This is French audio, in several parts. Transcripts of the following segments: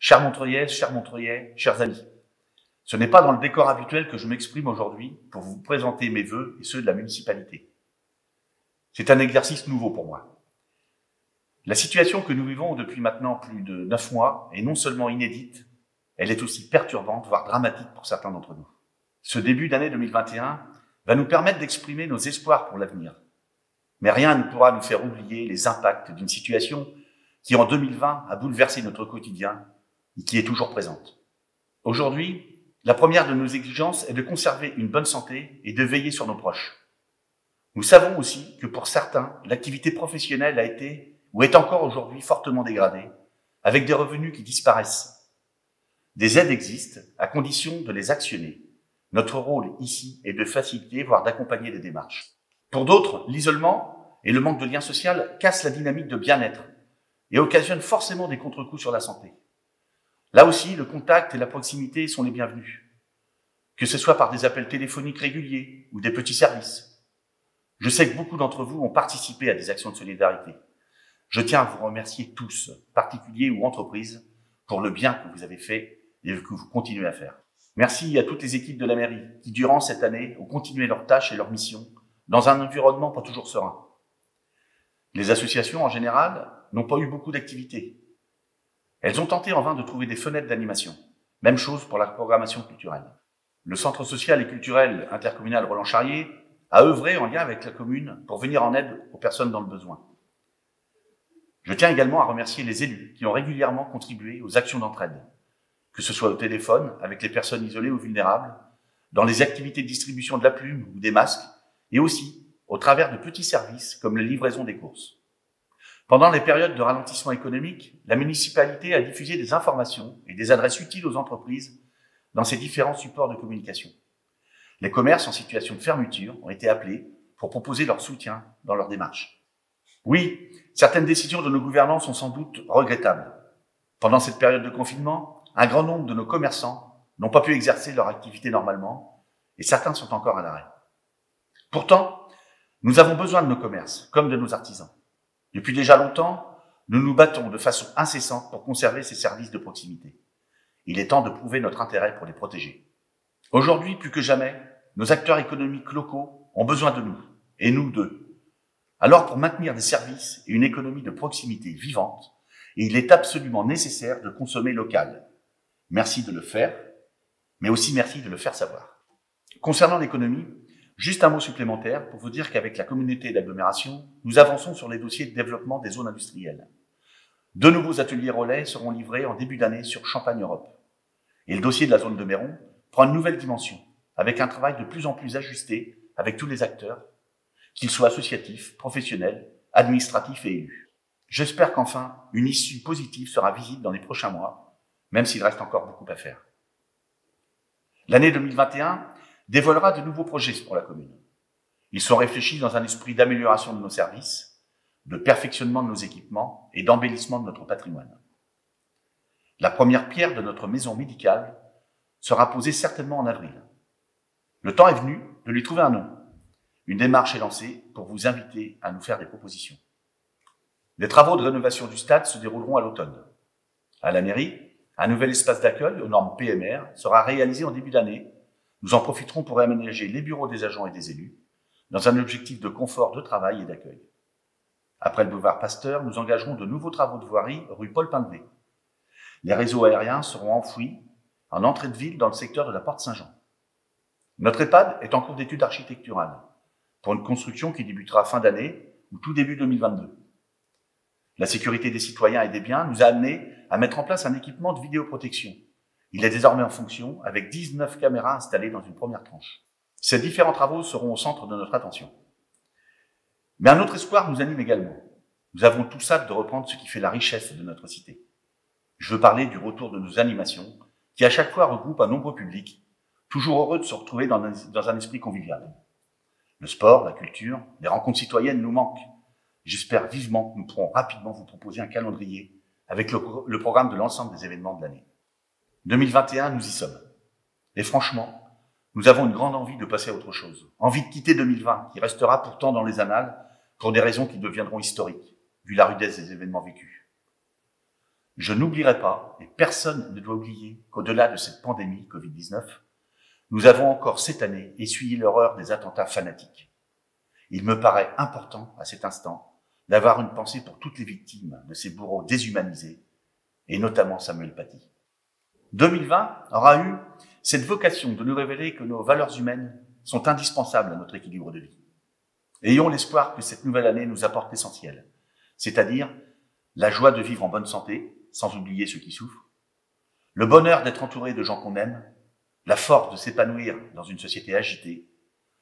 Chères Montreuillaises, chers Montreuillais, chers amis, ce n'est pas dans le décor habituel que je m'exprime aujourd'hui pour vous présenter mes vœux et ceux de la municipalité. C'est un exercice nouveau pour moi. La situation que nous vivons depuis maintenant plus de 9 mois est non seulement inédite, elle est aussi perturbante, voire dramatique pour certains d'entre nous. Ce début d'année 2021 va nous permettre d'exprimer nos espoirs pour l'avenir. Mais rien ne pourra nous faire oublier les impacts d'une situation qui, en 2020, a bouleversé notre quotidien et qui est toujours présente. Aujourd'hui, la première de nos exigences est de conserver une bonne santé et de veiller sur nos proches. Nous savons aussi que pour certains, l'activité professionnelle a été ou est encore aujourd'hui fortement dégradée, avec des revenus qui disparaissent. Des aides existent, à condition de les actionner. Notre rôle ici est de faciliter, voire d'accompagner les démarches. Pour d'autres, l'isolement et le manque de lien social cassent la dynamique de bien-être et occasionnent forcément des contre-coups sur la santé. Là aussi, le contact et la proximité sont les bienvenus, que ce soit par des appels téléphoniques réguliers ou des petits services. Je sais que beaucoup d'entre vous ont participé à des actions de solidarité. Je tiens à vous remercier tous, particuliers ou entreprises, pour le bien que vous avez fait et que vous continuez à faire. Merci à toutes les équipes de la mairie qui, durant cette année, ont continué leurs tâches et leurs missions dans un environnement pas toujours serein. Les associations, en général, n'ont pas eu beaucoup d'activités. Elles ont tenté en vain de trouver des fenêtres d'animation. Même chose pour la programmation culturelle. Le Centre social et culturel intercommunal Roland-Charrier a œuvré en lien avec la commune pour venir en aide aux personnes dans le besoin. Je tiens également à remercier les élus qui ont régulièrement contribué aux actions d'entraide, que ce soit au téléphone avec les personnes isolées ou vulnérables, dans les activités de distribution de la plume ou des masques, et aussi au travers de petits services comme la livraison des courses. Pendant les périodes de ralentissement économique, la municipalité a diffusé des informations et des adresses utiles aux entreprises dans ses différents supports de communication. Les commerces en situation de fermeture ont été appelés pour proposer leur soutien dans leur démarche. Oui, certaines décisions de nos gouvernants sont sans doute regrettables. Pendant cette période de confinement, un grand nombre de nos commerçants n'ont pas pu exercer leur activité normalement et certains sont encore à l'arrêt. Pourtant, nous avons besoin de nos commerces, comme de nos artisans. Depuis déjà longtemps, nous nous battons de façon incessante pour conserver ces services de proximité. Il est temps de prouver notre intérêt pour les protéger. Aujourd'hui, plus que jamais, nos acteurs économiques locaux ont besoin de nous, et nous d'eux. Alors, pour maintenir des services et une économie de proximité vivante, il est absolument nécessaire de consommer local. Merci de le faire, mais aussi merci de le faire savoir. Concernant l'économie, juste un mot supplémentaire pour vous dire qu'avec la communauté d'agglomération, nous avançons sur les dossiers de développement des zones industrielles. 2 nouveaux ateliers relais seront livrés en début d'année sur Champagne-Europe. Et le dossier de la zone de Méron prend une nouvelle dimension, avec un travail de plus en plus ajusté avec tous les acteurs, qu'ils soient associatifs, professionnels, administratifs et élus. J'espère qu'enfin, une issue positive sera visible dans les prochains mois, même s'il reste encore beaucoup à faire. L'année 2021 dévoilera de nouveaux projets pour la commune. Ils sont réfléchis dans un esprit d'amélioration de nos services, de perfectionnement de nos équipements et d'embellissement de notre patrimoine. La première pierre de notre maison médicale sera posée certainement en avril. Le temps est venu de lui trouver un nom. Une démarche est lancée pour vous inviter à nous faire des propositions. Les travaux de rénovation du stade se dérouleront à l'automne. À la mairie, un nouvel espace d'accueil aux normes PMR sera réalisé en début d'année. Nous en profiterons pour aménager les bureaux des agents et des élus dans un objectif de confort de travail et d'accueil. Après le boulevard Pasteur, nous engagerons de nouveaux travaux de voirie rue Paul Pindevé. Les réseaux aériens seront enfouis en entrée de ville dans le secteur de la Porte Saint-Jean. Notre EHPAD est en cours d'étude architecturale pour une construction qui débutera fin d'année ou tout début 2022. La sécurité des citoyens et des biens nous a amenés à mettre en place un équipement de vidéoprotection. Il est désormais en fonction avec 19 caméras installées dans une première tranche. Ces différents travaux seront au centre de notre attention. Mais un autre espoir nous anime également. Nous avons tous hâte de reprendre ce qui fait la richesse de notre cité. Je veux parler du retour de nos animations, qui à chaque fois regroupent un nombreux public, toujours heureux de se retrouver dans un esprit convivial. Le sport, la culture, les rencontres citoyennes nous manquent. J'espère vivement que nous pourrons rapidement vous proposer un calendrier avec le programme de l'ensemble des événements de l'année. 2021, nous y sommes. Et franchement, nous avons une grande envie de passer à autre chose. Envie de quitter 2020, qui restera pourtant dans les annales pour des raisons qui deviendront historiques, vu la rudesse des événements vécus. Je n'oublierai pas, et personne ne doit oublier, qu'au-delà de cette pandémie Covid-19, nous avons encore cette année essuyé l'horreur des attentats fanatiques. Il me paraît important, à cet instant, d'avoir une pensée pour toutes les victimes de ces bourreaux déshumanisés, et notamment Samuel Paty. 2020 aura eu cette vocation de nous révéler que nos valeurs humaines sont indispensables à notre équilibre de vie. Ayons l'espoir que cette nouvelle année nous apporte l'essentiel, c'est-à-dire la joie de vivre en bonne santé, sans oublier ceux qui souffrent, le bonheur d'être entouré de gens qu'on aime, la force de s'épanouir dans une société agitée,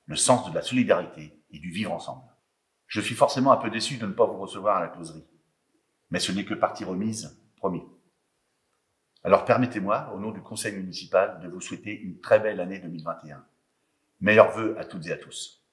le sens de la solidarité et du vivre ensemble. Je suis forcément un peu déçu de ne pas vous recevoir à la closerie, mais ce n'est que partie remise, promis. Alors permettez-moi, au nom du conseil municipal, de vous souhaiter une très belle année 2021. Meilleurs vœux à toutes et à tous.